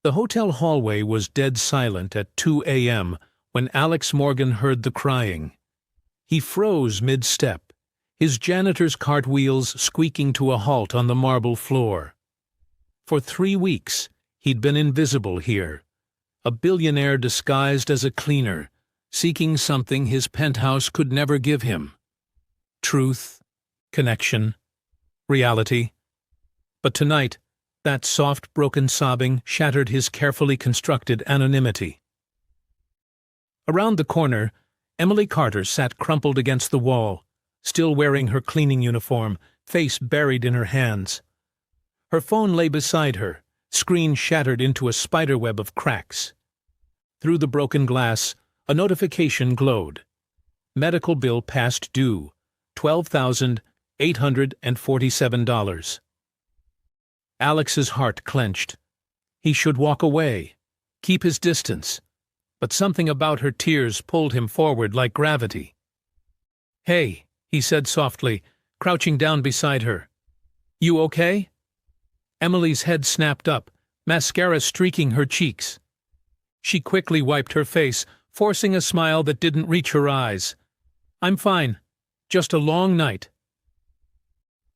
The hotel hallway was dead silent at 2 a.m. when Alex Morgan heard the crying. He froze mid-step, his janitor's cartwheels squeaking to a halt on the marble floor. For 3 weeks, he'd been invisible here, a billionaire disguised as a cleaner, seeking something his penthouse could never give him. Truth, connection, reality. But tonight, that soft, broken sobbing shattered his carefully constructed anonymity. Around the corner, Emily Carter sat crumpled against the wall, still wearing her cleaning uniform, face buried in her hands. Her phone lay beside her, screen shattered into a spiderweb of cracks. Through the broken glass, a notification glowed. Medical bill past due, $12,847. Alex's heart clenched. He should walk away, keep his distance, but something about her tears pulled him forward like gravity. "Hey," he said softly, crouching down beside her. "You okay?" Emily's head snapped up, mascara streaking her cheeks. She quickly wiped her face, forcing a smile that didn't reach her eyes. "I'm fine. Just a long night."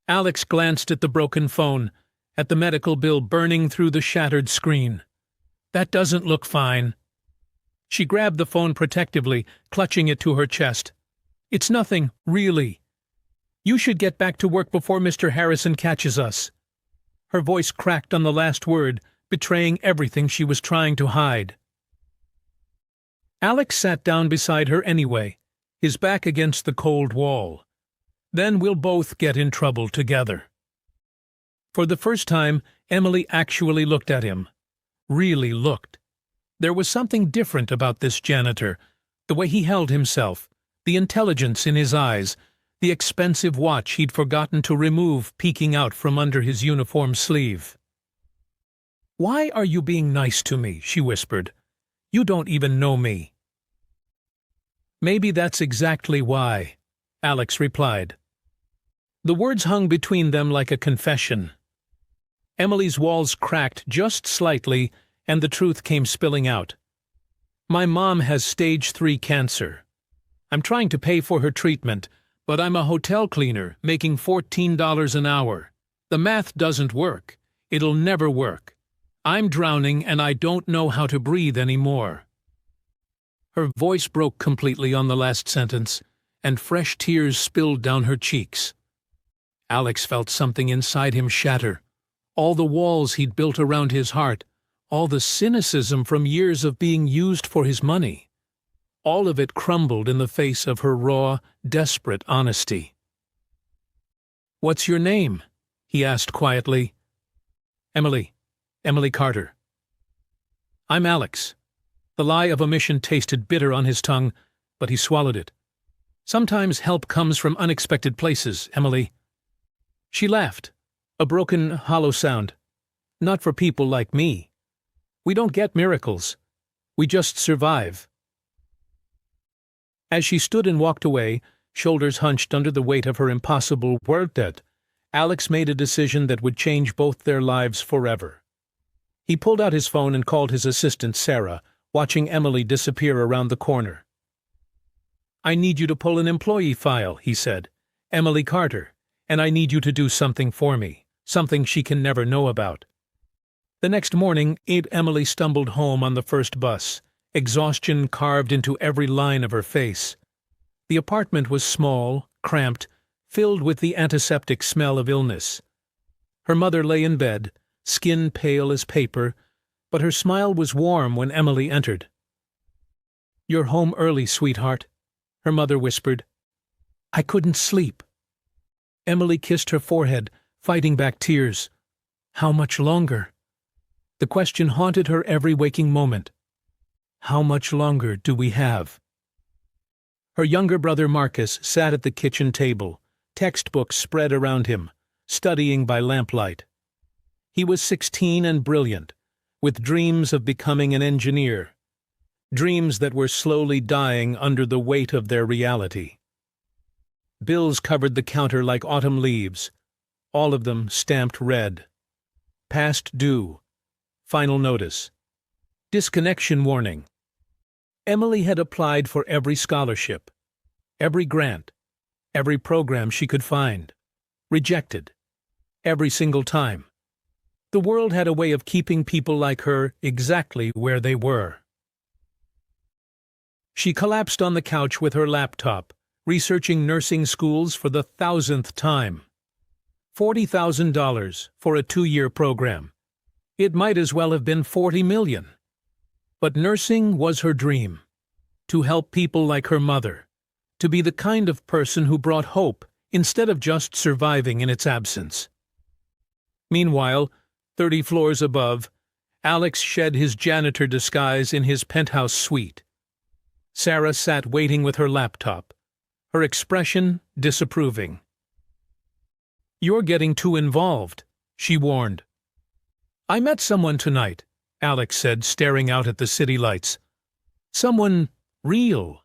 Alex glanced at the broken phone, at the medical bill burning through the shattered screen. "That doesn't look fine." She grabbed the phone protectively, clutching it to her chest. "It's nothing, really. You should get back to work before Mr. Harrison catches us." Her voice cracked on the last word, betraying everything she was trying to hide. Alex sat down beside her anyway, his back against the cold wall. "Then we'll both get in trouble together." For the first time, Emily actually looked at him. Really looked. There was something different about this janitor, the way he held himself, the intelligence in his eyes, the expensive watch he'd forgotten to remove peeking out from under his uniform sleeve. "Why are you being nice to me?" she whispered. "You don't even know me." "Maybe that's exactly why," Alex replied. The words hung between them like a confession. Emily's walls cracked just slightly, and the truth came spilling out. "My mom has stage 3 cancer. I'm trying to pay for her treatment, but I'm a hotel cleaner making $14 an hour. The math doesn't work. It'll never work. I'm drowning and I don't know how to breathe anymore." Her voice broke completely on the last sentence, and fresh tears spilled down her cheeks. Alex felt something inside him shatter. All the walls he'd built around his heart, all the cynicism from years of being used for his money. All of it crumbled in the face of her raw, desperate honesty. "What's your name?" he asked quietly. Emily Carter." "I'm Alex." The lie of omission tasted bitter on his tongue, but he swallowed it. "Sometimes help comes from unexpected places, Emily." She laughed, a broken, hollow sound. "Not for people like me. We don't get miracles. We just survive." As she stood and walked away, shoulders hunched under the weight of her impossible work debt, Alex made a decision that would change both their lives forever. He pulled out his phone and called his assistant Sarah, watching Emily disappear around the corner. "I need you to pull an employee file," he said. "Emily Carter, and I need you to do something for me, something she can never know about." The next morning, Emily stumbled home on the first bus, exhaustion carved into every line of her face. The apartment was small, cramped, filled with the antiseptic smell of illness. Her mother lay in bed, skin pale as paper, but her smile was warm when Emily entered. "You're home early, sweetheart," her mother whispered. "I couldn't sleep." Emily kissed her forehead, fighting back tears. How much longer? The question haunted her every waking moment. How much longer do we have? Her younger brother Marcus sat at the kitchen table, textbooks spread around him, studying by lamplight. He was 16 and brilliant, with dreams of becoming an engineer, dreams that were slowly dying under the weight of their reality. Bills covered the counter like autumn leaves, all of them stamped red. Past due. Final notice. Disconnection warning. Emily had applied for every scholarship, every grant, every program she could find. Rejected. Every single time. The world had a way of keeping people like her exactly where they were. She collapsed on the couch with her laptop, researching nursing schools for the 1,000th time. $40,000 for a 2-year program. It might as well have been $40 million. But nursing was her dream. To help people like her mother. To be the kind of person who brought hope instead of just surviving in its absence. Meanwhile, 30 floors above, Alex shed his janitor disguise in his penthouse suite. Sarah sat waiting with her laptop, her expression disapproving. "You're getting too involved," she warned. "I met someone tonight," Alex said, staring out at the city lights. "Someone real."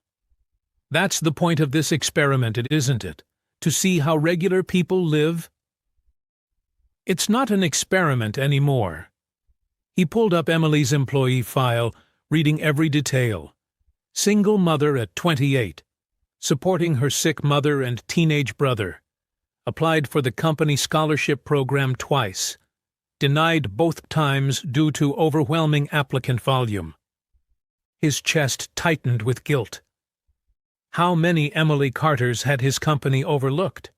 "That's the point of this experiment, isn't it? To see how regular people live?" "It's not an experiment anymore." He pulled up Emily's employee file, reading every detail. Single mother at 28. Supporting her sick mother and teenage brother. Applied for the company scholarship program twice. Denied both times due to overwhelming applicant volume. His chest tightened with guilt. How many Emily Carters had his company overlooked?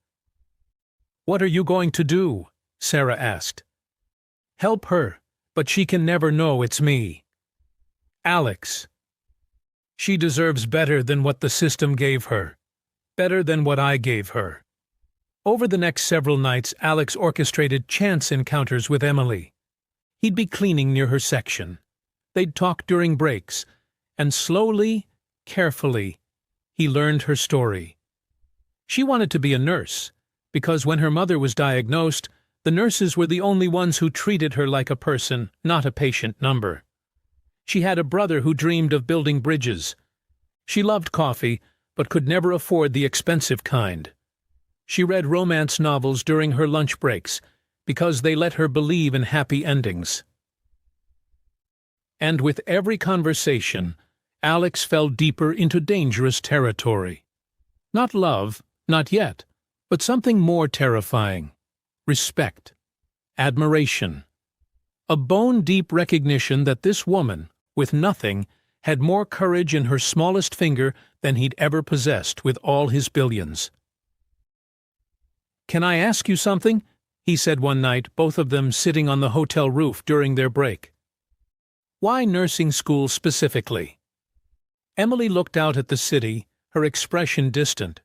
"What are you going to do?" Sarah asked. "Help her, but she can never know it's me." "Alex. She deserves better than what the system gave her. Better than what I gave her." Over the next several nights, Alex orchestrated chance encounters with Emily. He'd be cleaning near her section. They'd talk during breaks, and slowly, carefully, he learned her story. She wanted to be a nurse, because when her mother was diagnosed, the nurses were the only ones who treated her like a person, not a patient number. She had a brother who dreamed of building bridges. She loved coffee, but could never afford the expensive kind. She read romance novels during her lunch breaks, because they let her believe in happy endings. And with every conversation, Alex fell deeper into dangerous territory. Not love, not yet, but something more terrifying. Respect. Admiration. A bone-deep recognition that this woman, with nothing, had more courage in her smallest finger than he'd ever possessed with all his billions. "Can I ask you something?" he said one night, both of them sitting on the hotel roof during their break. "Why nursing school specifically?" Emily looked out at the city, her expression distant.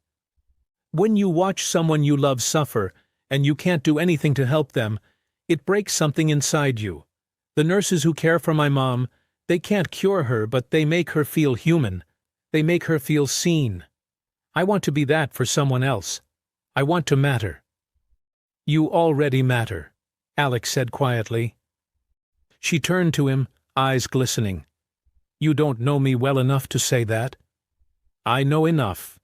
When you watch someone you love suffer, and you can't do anything to help them, it breaks something inside you. The nurses who care for my mom, they can't cure her, but they make her feel human. They make her feel seen. I want to be that for someone else. I want to matter." "You already matter," Alex said quietly. She turned to him, eyes glistening. "You don't know me well enough to say that." "I know enough."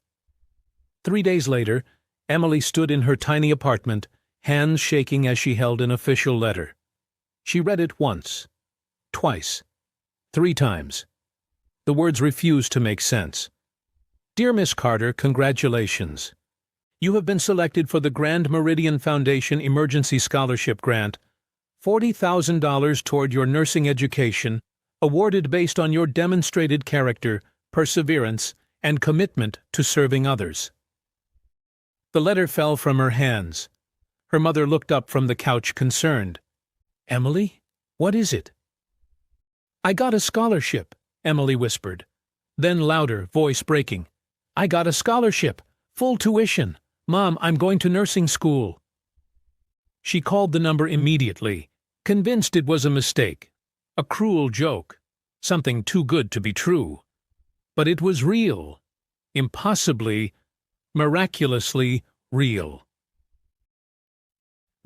3 days later, Emily stood in her tiny apartment, hands shaking as she held an official letter. She read it once, twice, 3 times. The words refused to make sense. "Dear Miss Carter, congratulations. You have been selected for the Grand Meridian Foundation Emergency Scholarship Grant, $40,000 toward your nursing education, awarded based on your demonstrated character, perseverance, and commitment to serving others." The letter fell from her hands. Her mother looked up from the couch concerned. "Emily, what is it?" "I got a scholarship," Emily whispered. Then louder, voice breaking. "I got a scholarship, full tuition. Mom, I'm going to nursing school." She called the number immediately, convinced it was a mistake, a cruel joke, something too good to be true. But it was real, impossibly, miraculously real.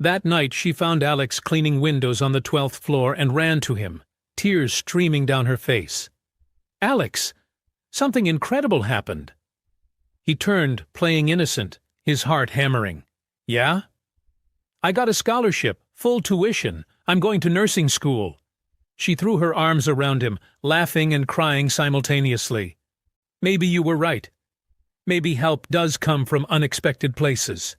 That night she found Alex cleaning windows on the 12th floor and ran to him, tears streaming down her face. "Alex, something incredible happened." He turned, playing innocent, his heart hammering. "Yeah?" "I got a scholarship, full tuition. I'm going to nursing school." She threw her arms around him, laughing and crying simultaneously. Maybe you were right. Maybe help does come from unexpected places.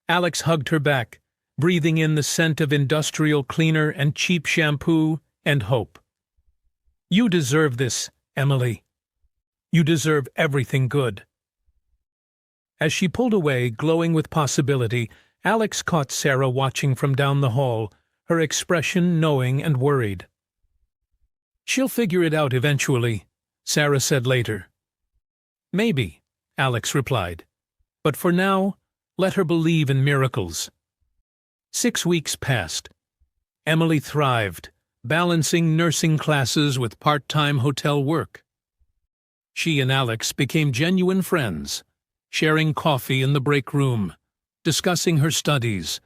Alex hugged her back, breathing in the scent of industrial cleaner and cheap shampoo and hope. You deserve this, Emily. You deserve everything good. As she pulled away, glowing with possibility, Alex caught Sarah watching from down the hall, her expression knowing and worried. She'll figure it out eventually, Sarah said later. Maybe, Alex replied. But for now, let her believe in miracles. 6 weeks passed. Emily thrived, balancing nursing classes with part-time hotel work. She and Alex became genuine friends, sharing coffee in the break room, discussing her studies,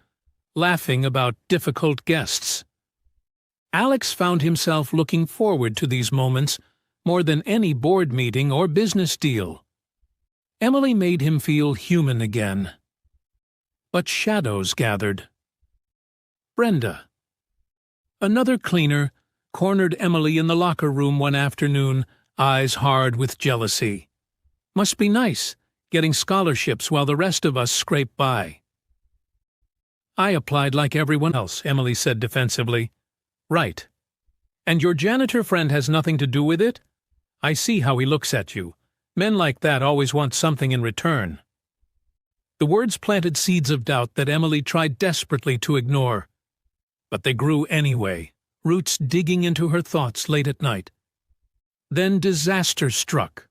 laughing about difficult guests. Alex found himself looking forward to these moments more than any board meeting or business deal. Emily made him feel human again. But shadows gathered. Brenda. Another cleaner cornered Emily in the locker room one afternoon, eyes hard with jealousy. Must be nice, getting scholarships while the rest of us scrape by. I applied like everyone else, Emily said defensively. Right. And your janitor friend has nothing to do with it? I see how he looks at you. Men like that always want something in return. The words planted seeds of doubt that Emily tried desperately to ignore. But they grew anyway, roots digging into her thoughts late at night. Then disaster struck.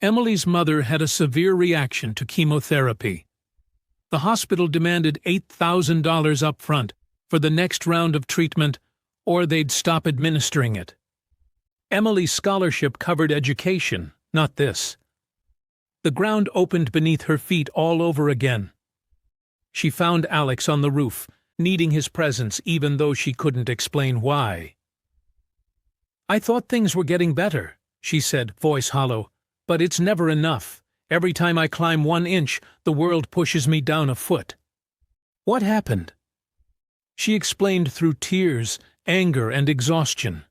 Emily's mother had a severe reaction to chemotherapy. The hospital demanded $8,000 up front for the next round of treatment, or they'd stop administering it. Emily's scholarship covered education, not this. The ground opened beneath her feet all over again. She found Alex on the roof, needing his presence even though she couldn't explain why. I thought things were getting better, she said, voice hollow, but it's never enough. Every time I climb 1 inch, the world pushes me down a foot. What happened? She explained through tears, anger, and exhaustion.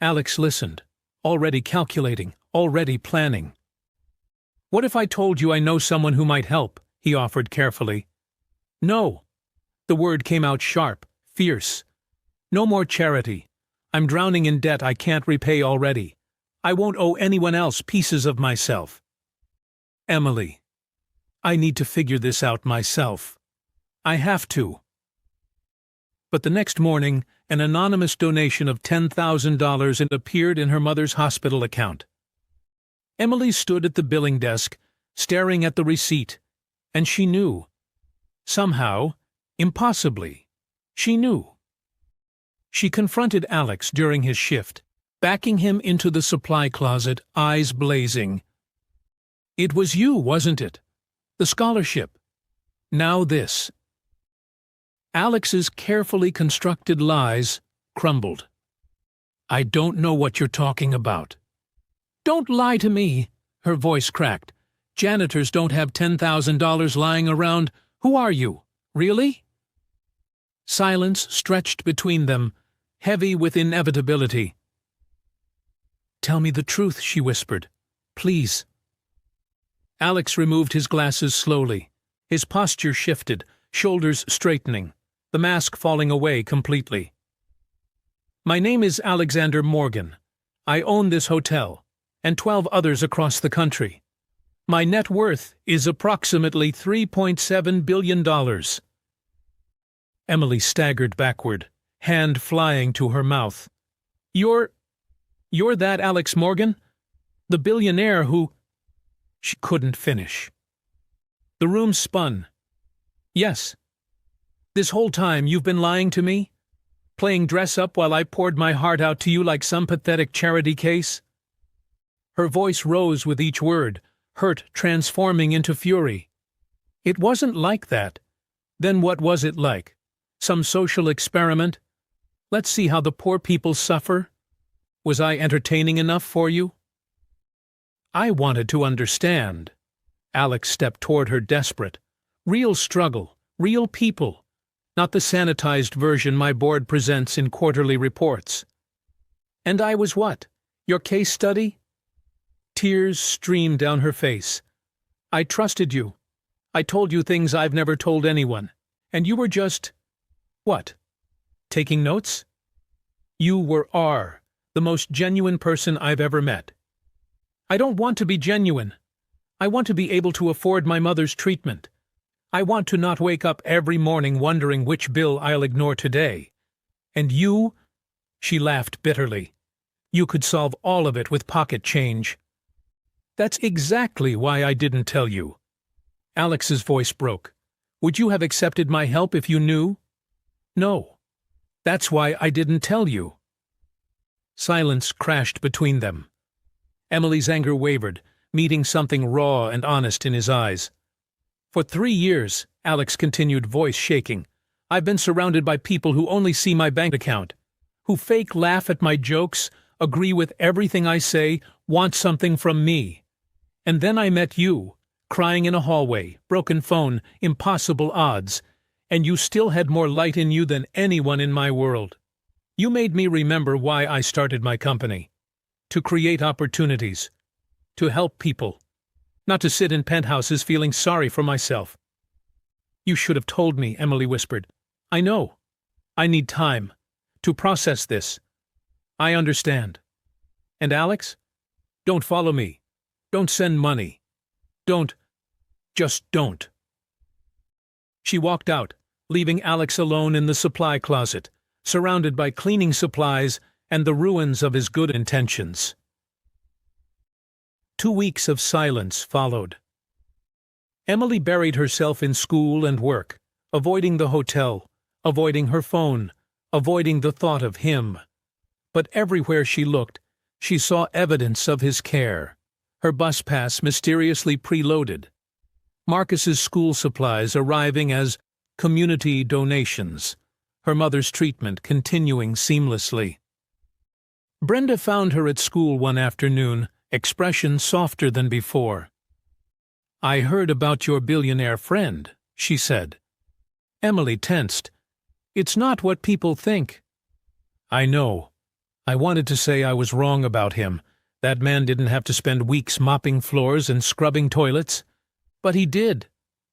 Alex listened, already calculating, already planning. What if I told you I know someone who might help? He offered carefully. No. The word came out sharp, fierce. No more charity. I'm drowning in debt I can't repay already. I won't owe anyone else pieces of myself. Emily, I need to figure this out myself. I have to. But the next morning, an anonymous donation of $10,000 appeared in her mother's hospital account. Emily stood at the billing desk, staring at the receipt, and she knew. Somehow, impossibly, she knew. She confronted Alex during his shift, backing him into the supply closet, eyes blazing. It was you, wasn't it? The scholarship. Now this. Alex's carefully constructed lies crumbled. I don't know what you're talking about. Don't lie to me, her voice cracked. Janitors don't have $10,000 lying around. Who are you? Really? Silence stretched between them, heavy with inevitability. Tell me the truth, she whispered. Please. Alex removed his glasses slowly. His posture shifted, shoulders straightening, the mask falling away completely. My name is Alexander Morgan. I own this hotel, and 12 others across the country. My net worth is approximately $3.7 billion. Emily staggered backward, hand flying to her mouth. You're that Alex Morgan? The billionaire who... She couldn't finish. The room spun. Yes. This whole time you've been lying to me? Playing dress-up while I poured my heart out to you like some pathetic charity case? Her voice rose with each word, hurt transforming into fury. It wasn't like that. Then what was it like? Some social experiment? Let's see how the poor people suffer? Was I entertaining enough for you? I wanted to understand. Alex stepped toward her desperate. Real struggle, real people. not the sanitized version my board presents in quarterly reports. And I was what? Your case study? Tears streamed down her face. I trusted you. I told you things I've never told anyone. And you were just… what? Taking notes? You are the most genuine person I've ever met. I don't want to be genuine. I want to be able to afford my mother's treatment. I want to not wake up every morning wondering which bill I'll ignore today. And you… She laughed bitterly. You could solve all of it with pocket change. That's exactly why I didn't tell you. Alex's voice broke. Would you have accepted my help if you knew? No. That's why I didn't tell you. Silence crashed between them. Emily's anger wavered, meeting something raw and honest in his eyes. For 3 years, Alex continued, voice shaking, I've been surrounded by people who only see my bank account, who fake laugh at my jokes, agree with everything I say, want something from me. And then I met you, crying in a hallway, broken phone, impossible odds, and you still had more light in you than anyone in my world. You made me remember why I started my company. To create opportunities. To help people. Not to sit in penthouses feeling sorry for myself. You should have told me, Emily whispered. I know. I need time. To process this. I understand. And Alex? Don't follow me. Don't send money. Just don't. She walked out, leaving Alex alone in the supply closet, surrounded by cleaning supplies and the ruins of his good intentions. 2 weeks of silence followed. Emily buried herself in school and work, avoiding the hotel, avoiding her phone, avoiding the thought of him. But everywhere she looked, she saw evidence of his care. Her bus pass mysteriously preloaded. Marcus's school supplies arriving as community donations. Her mother's treatment continuing seamlessly. Brenda found her at school one afternoon, expression softer than before. I heard about your billionaire friend, she said. Emily tensed. It's not what people think. I know. I wanted to say I was wrong about him. That man didn't have to spend weeks mopping floors and scrubbing toilets. But he did.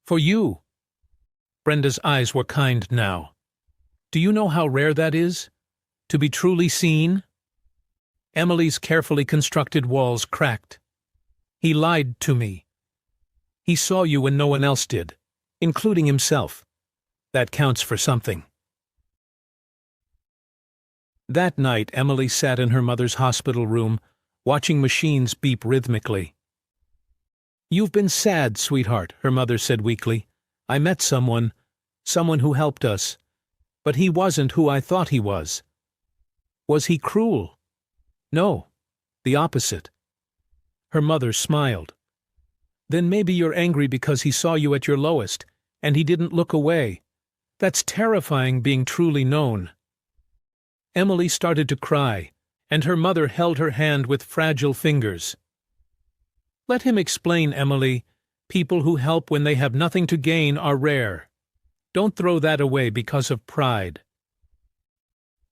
For you. Brenda's eyes were kind now. Do you know how rare that is? To be truly seen? Emily's carefully constructed walls cracked. He lied to me. He saw you when no one else did, including himself. That counts for something. That night, Emily sat in her mother's hospital room, watching machines beep rhythmically. You've been sad, sweetheart, her mother said weakly. I met someone who helped us. But he wasn't who I thought he was. Was he cruel? No, the opposite. Her mother smiled. Then maybe you're angry because he saw you at your lowest, and he didn't look away. That's terrifying, being truly known. Emily started to cry, and her mother held her hand with fragile fingers. Let him explain, Emily. People who help when they have nothing to gain are rare. Don't throw that away because of pride.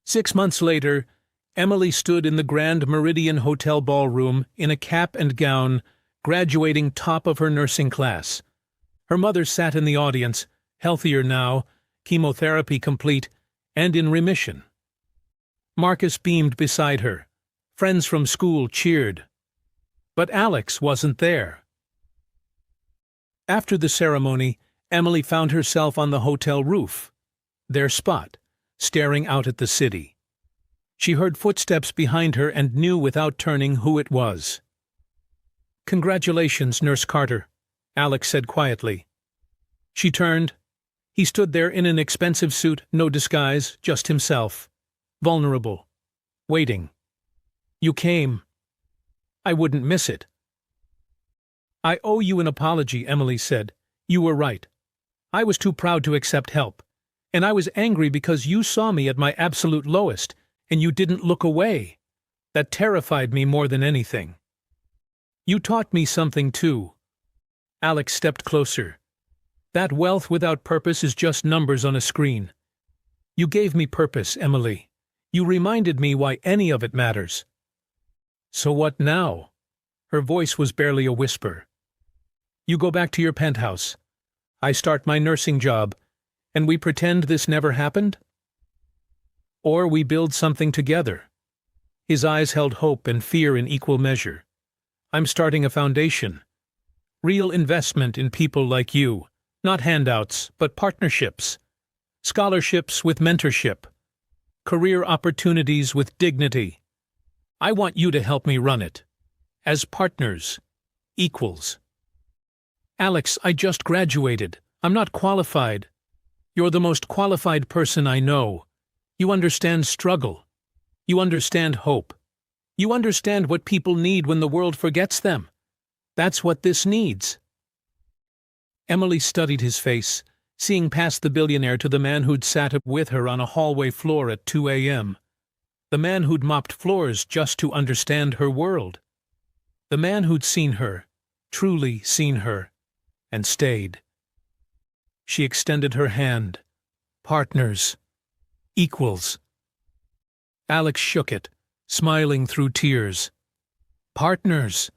6 months later, Emily stood in the Grand Meridian Hotel ballroom in a cap and gown, graduating top of her nursing class. Her mother sat in the audience, healthier now, chemotherapy complete, and in remission. Marcus beamed beside her. Friends from school cheered. But Alex wasn't there. After the ceremony, Emily found herself on the hotel roof, their spot, staring out at the city. She heard footsteps behind her and knew without turning who it was. Congratulations, Nurse Carter, Alex said quietly. She turned. He stood there in an expensive suit, no disguise, just himself. Vulnerable. Waiting. You came. I wouldn't miss it. I owe you an apology, Emily said. You were right. I was too proud to accept help. And I was angry because you saw me at my absolute lowest, and you didn't look away. That terrified me more than anything. You taught me something too. Alex stepped closer. That wealth without purpose is just numbers on a screen. You gave me purpose, Emily. You reminded me why any of it matters. So what now? Her voice was barely a whisper. You go back to your penthouse. I start my nursing job, and we pretend this never happened? Or we build something together. His eyes held hope and fear in equal measure. I'm starting a foundation. Real investment in people like you. Not handouts, but partnerships. Scholarships with mentorship. Career opportunities with dignity. I want you to help me run it. As partners. Equals. Alex, I just graduated. I'm not qualified. You're the most qualified person I know. You understand struggle. You understand hope. You understand what people need when the world forgets them. That's what this needs. Emily studied his face, seeing past the billionaire to the man who'd sat up with her on a hallway floor at 2 a.m. The man who'd mopped floors just to understand her world. The man who'd seen her, truly seen her, and stayed. She extended her hand. Partners. Equals. Alex shook it, smiling through tears. Partners.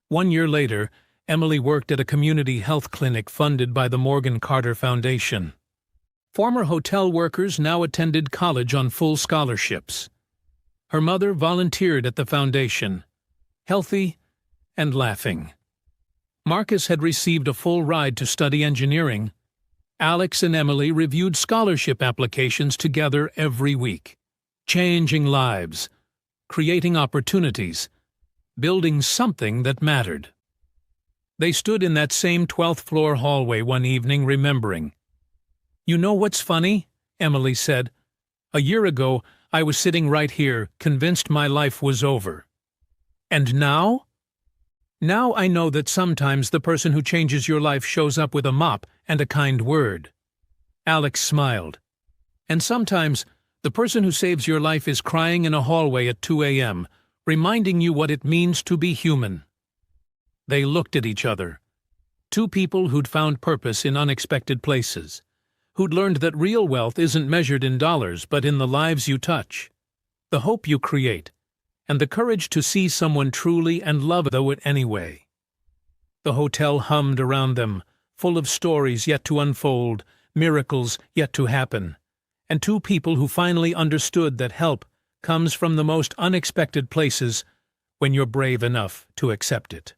1 year later, Emily worked at a community health clinic funded by the Morgan Carter Foundation. Former hotel workers now attended college on full scholarships. Her mother volunteered at the foundation, healthy and laughing. Marcus had received a full ride to study engineering. Alex and Emily reviewed scholarship applications together every week, changing lives, creating opportunities, building something that mattered. They stood in that same 12th floor hallway one evening remembering. You know what's funny? Emily said. A year ago, I was sitting right here, convinced my life was over. And now? Now I know that sometimes the person who changes your life shows up with a mop and a kind word. Alex smiled. And sometimes the person who saves your life is crying in a hallway at 2 a.m., reminding you what it means to be human. They looked at each other. Two people who'd found purpose in unexpected places, who'd learned that real wealth isn't measured in dollars but in the lives you touch, the hope you create, and the courage to see someone truly and love it anyway. The hotel hummed around them, full of stories yet to unfold, miracles yet to happen, and two people who finally understood that help comes from the most unexpected places when you're brave enough to accept it.